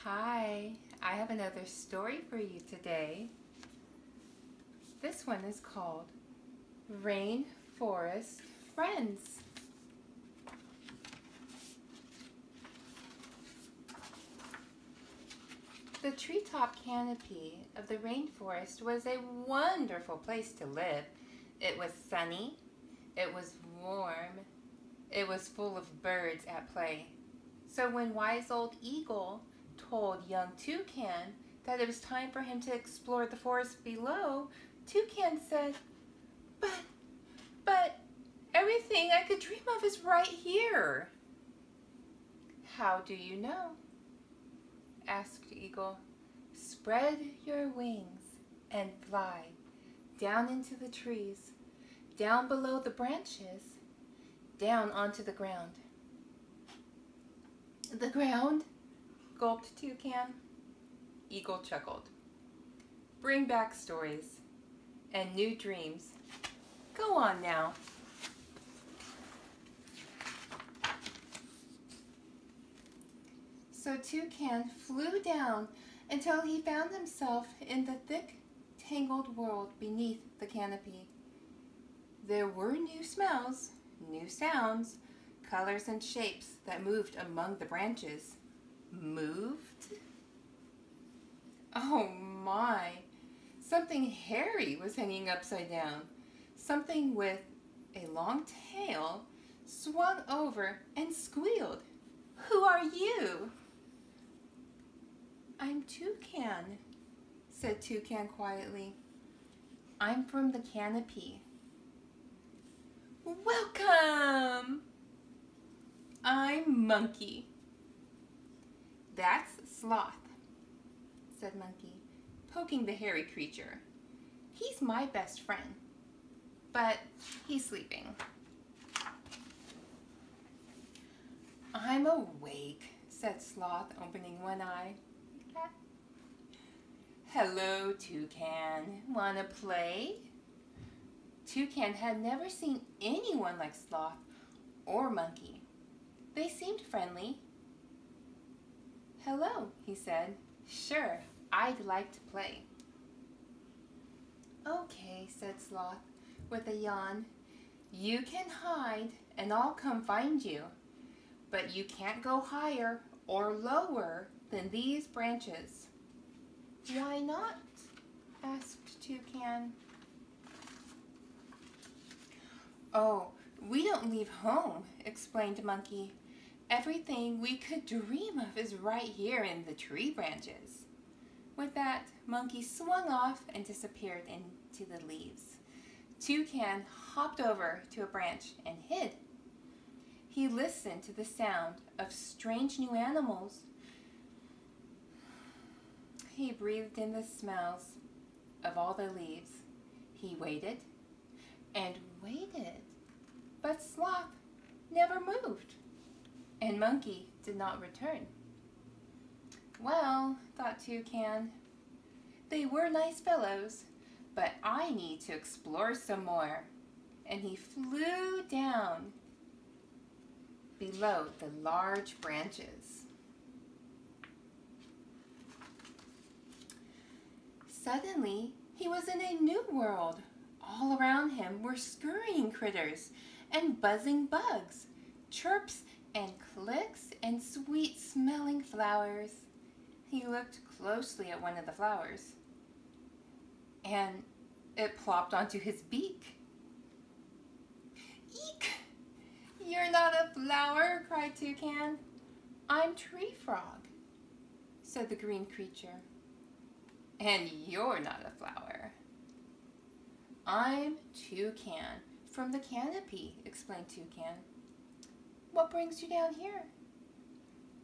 Hi, I have another story for you today. This one is called Rainforest Friends. The treetop canopy of the rainforest was a wonderful place to live. It was sunny, it was warm, it was full of birds at play. So when wise old Eagle told young Toucan that it was time for him to explore the forest below, Toucan said, But everything I could dream of is right here." "How do you know?" asked Eagle. "Spread your wings and fly down into the trees, down below the branches, down onto the ground." "The ground?" gulped Toucan. Eagle chuckled. "Bring back stories and new dreams. Go on now." So Toucan flew down until he found himself in the thick, tangled world beneath the canopy. There were new smells, new sounds, colors and shapes that moved among the branches. Moved? Oh my! Something hairy was hanging upside down. Something with a long tail swung over and squealed. "Who are you?" "I'm Toucan," said Toucan quietly. "I'm from the canopy." "Welcome!" "I'm Monkey." "That's Sloth," said Monkey, poking the hairy creature. "He's my best friend, but he's sleeping." "I'm awake," said Sloth, opening one eye. "Hello, Toucan. Wanna play?" Toucan had never seen anyone like Sloth or Monkey. They seemed friendly. "Hello," he said. "Sure, I'd like to play." "Okay," said Sloth with a yawn. "You can hide and I'll come find you, but you can't go higher or lower than these branches." "Why not?" asked Toucan. "Oh, we don't leave home," explained Monkey. "Everything we could dream of is right here in the tree branches." With that, Monkey swung off and disappeared into the leaves. Toucan hopped over to a branch and hid. He listened to the sound of strange new animals. He breathed in the smells of all the leaves. He waited and waited, but Sloth never moved, and Monkey did not return. "Well," thought Toucan, "they were nice fellows, but I need to explore some more." And he flew down below the large branches. Suddenly, he was in a new world. All around him were scurrying critters and buzzing bugs, chirps and clicks and sweet-smelling flowers. He looked closely at one of the flowers, and it plopped onto his beak. "Eek! You're not a flower," cried Toucan. "I'm Tree Frog," said the green creature. "And you're not a flower." "I'm Toucan from the canopy," explained Toucan. "What brings you down here?"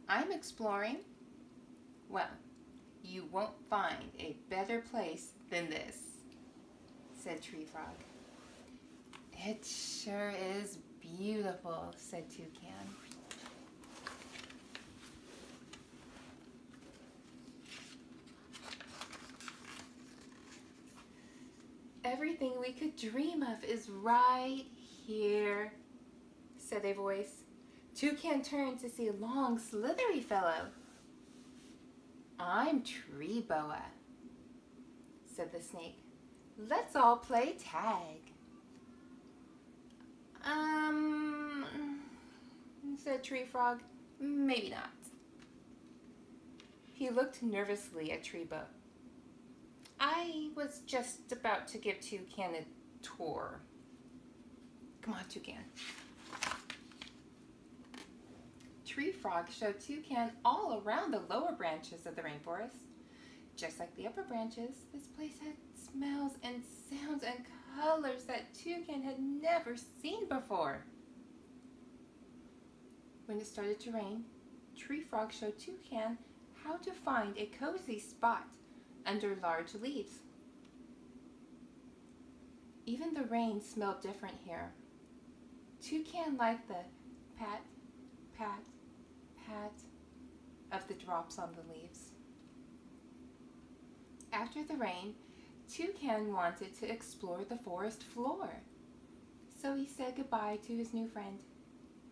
"I'm exploring." "Well, you won't find a better place than this," said Tree Frog. "It sure is beautiful," said Toucan. "Everything we could dream of is right here," said a voice. Toucan turned to see a long, slithery fellow. I'm Tree Boa, said the snake. Let's all play tag. Said Tree Frog. Maybe not. He looked nervously at Tree Boa. I was just about to give Toucan a tour. Come on, Toucan. Tree Frog showed Toucan all around the lower branches of the rainforest. Just like the upper branches, this place had smells and sounds and colors that Toucan had never seen before. When it started to rain, Tree Frog showed Toucan how to find a cozy spot under large leaves. Even the rain smelled different here. Toucan liked the pat, pat, pat of the drops on the leaves. After the rain, Toucan wanted to explore the forest floor. So he said goodbye to his new friend.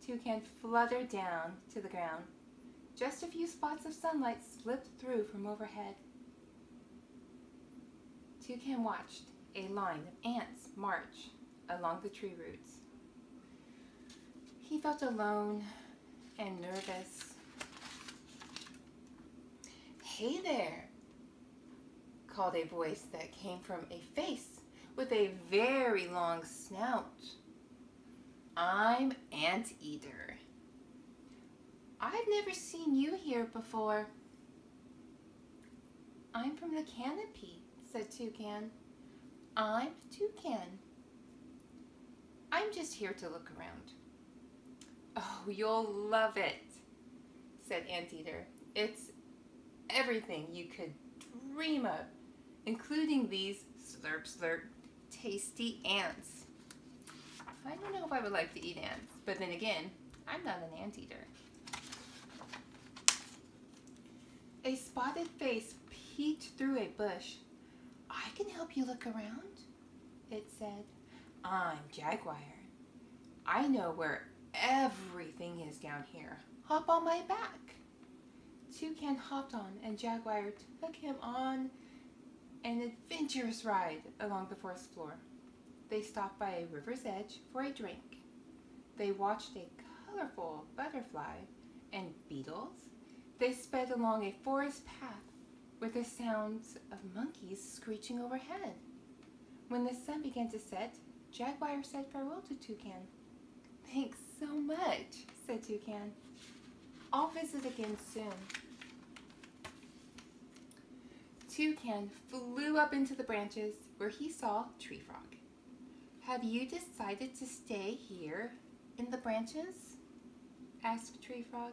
Toucan fluttered down to the ground. Just a few spots of sunlight slipped through from overhead. Toucan watched a line of ants march along the tree roots. He felt alone and nervous. "Hey there," called a voice that came from a face with a very long snout. "I'm Anteater. I've never seen you here before." "I'm from the canopy," said Toucan. "I'm Toucan. I'm just here to look around." "Oh, you'll love it," said Anteater. "It's everything you could dream of, including these slurp slurp tasty ants." I don't know if I would like to eat ants, but then again, I'm not an anteater. A spotted face peeked through a bush. "I can help you look around," it said. "I'm Jaguar. I know where everything is down here. Hop on my back." Toucan hopped on, and Jaguar took him on an adventurous ride along the forest floor. They stopped by a river's edge for a drink. They watched a colorful butterfly and beetles. They sped along a forest path with the sounds of monkeys screeching overhead. When the sun began to set, Jaguar said farewell to Toucan. "Thanks so much," said Toucan. "I'll visit again soon." Toucan flew up into the branches where he saw Tree Frog. "Have you decided to stay here in the branches?" asked Tree Frog.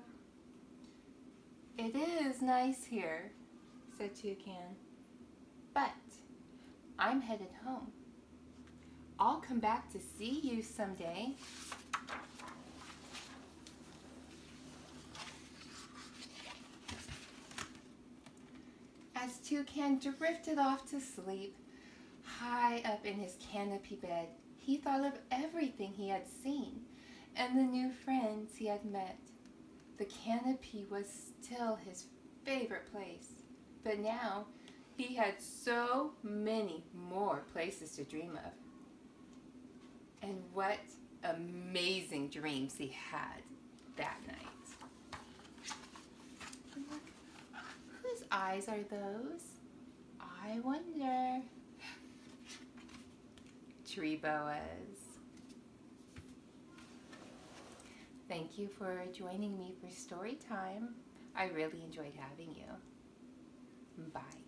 "It is nice here," said Toucan, "but I'm headed home. I'll come back to see you someday." As Toucan drifted off to sleep, high up in his canopy bed, he thought of everything he had seen and the new friends he had met. The canopy was still his favorite place, but now he had so many more places to dream of. And what amazing dreams he had that night. Look, whose eyes are those? I wonder. Tree Boas. Thank you for joining me for story time. I really enjoyed having you. Bye.